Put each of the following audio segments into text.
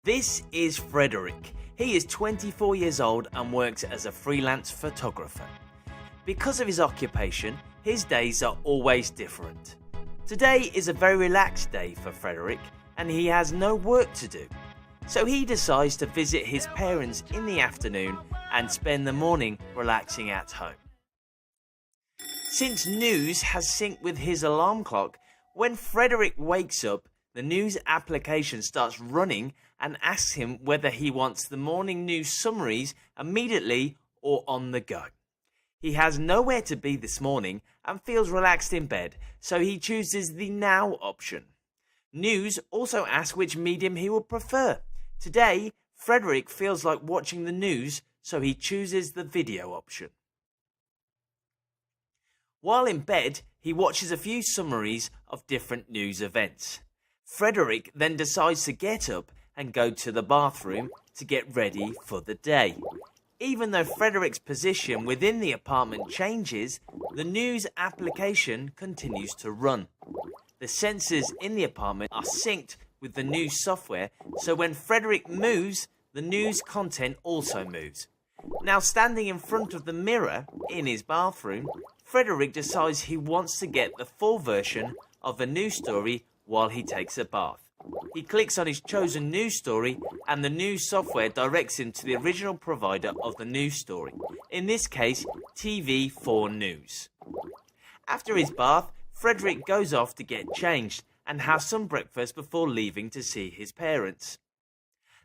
This is Frederick. He is 24 years old and works as a freelance photographer. Because of his occupation, his days are always different. Today is a very relaxed day for Frederick and he has no work to do. So he decides to visit his parents in the afternoon and spend the morning relaxing at home. Since Nuse has synced with his alarm clock, when Frederick wakes up, the Nuse application starts running and asks him whether he wants the morning news summaries immediately or on the go. He has nowhere to be this morning and feels relaxed in bed, so he chooses the now option. Nuse also asks which medium he would prefer. Today, Frederick feels like watching the news, so he chooses the video option. While in bed, he watches a few summaries of different news events. Frederick then decides to get up and go to the bathroom to get ready for the day. Even though Frederick's position within the apartment changes, the Nuse application continues to run. The sensors in the apartment are synced with the Nuse software, so when Frederick moves, the Nuse content also moves. Now standing in front of the mirror in his bathroom, Frederick decides he wants to get the full version of a news story while he takes a bath. He clicks on his chosen news story and the Nuse software directs him to the original provider of the news story, in this case TV4 News. After his bath, Frederick goes off to get changed and have some breakfast before leaving to see his parents.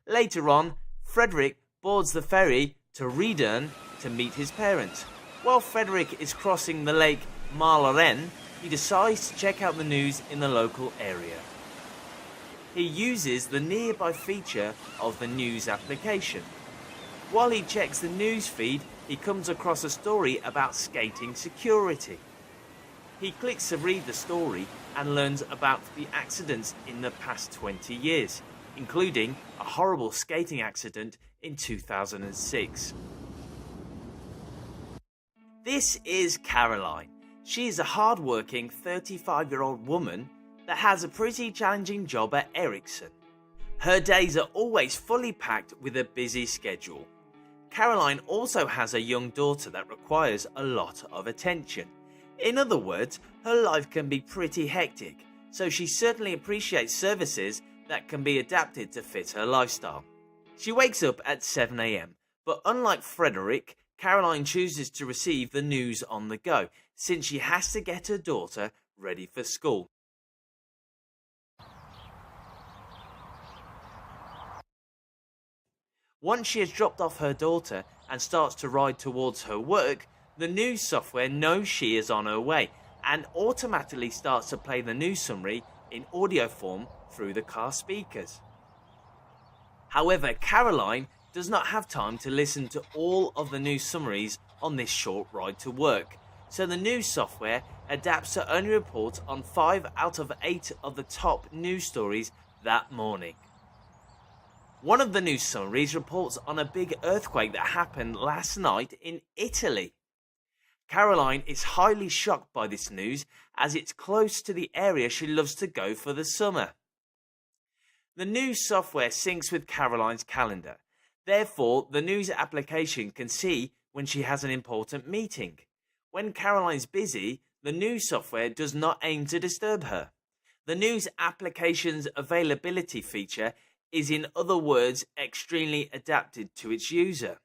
Later on, Frederick boards the ferry to Videon to meet his parents. While Frederick is crossing the lake Marlaren, he decides to check out the news in the local area. He uses the nearby feature of the Nuse application. While he checks the news feed, he comes across a story about skating security. He clicks to read the story and learns about the accidents in the past 20 years, including a horrible skating accident in 2006. This is Caroline. She is a hard-working 35-year-old woman that has a pretty challenging job at Ericsson. Her days are always fully packed with a busy schedule. Caroline also has a young daughter that requires a lot of attention. In other words, her life can be pretty hectic, so she certainly appreciates services that can be adapted to fit her lifestyle. She wakes up at 7 a.m, but unlike Frederick, Caroline chooses to receive the news on the go, since she has to get her daughter ready for school. Once she has dropped off her daughter and starts to ride towards her work, the Nuse software knows she is on her way and automatically starts to play the news summary in audio form through the car speakers. However, Caroline does not have time to listen to all of the news summaries on this short ride to work, so the Nuse software adapts to only report on 5 out of 8 of the top news stories that morning. One of the news summaries reports on a big earthquake that happened last night in Italy. Caroline is highly shocked by this news as it's close to the area she loves to go for the summer. The Nuse software syncs with Caroline's calendar. Therefore, the Nuse application can see when she has an important meeting. When Caroline's busy, the Nuse software does not aim to disturb her. The Nuse application's availability feature is, in other words, extremely adapted to its user.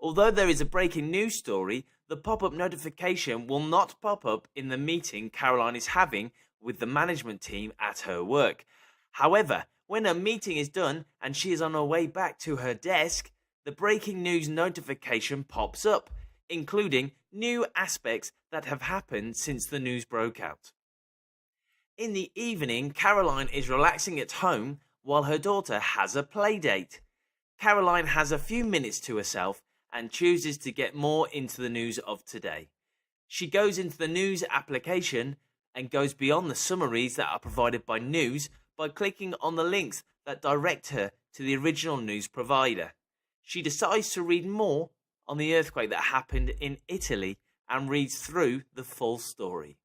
Although there is a breaking news story, the pop-up notification will not pop up in the meeting Caroline is having with the management team at her work. However, when her meeting is done and she is on her way back to her desk, the breaking news notification pops up, including new aspects that have happened since the news broke out. In the evening, Caroline is relaxing at home while her daughter has a play date. Caroline has a few minutes to herself and chooses to get more into the news of today. She goes into the Nuse application and goes beyond the summaries that are provided by Nuse by clicking on the links that direct her to the original news provider. She decides to read more on the earthquake that happened in Italy and reads through the full story.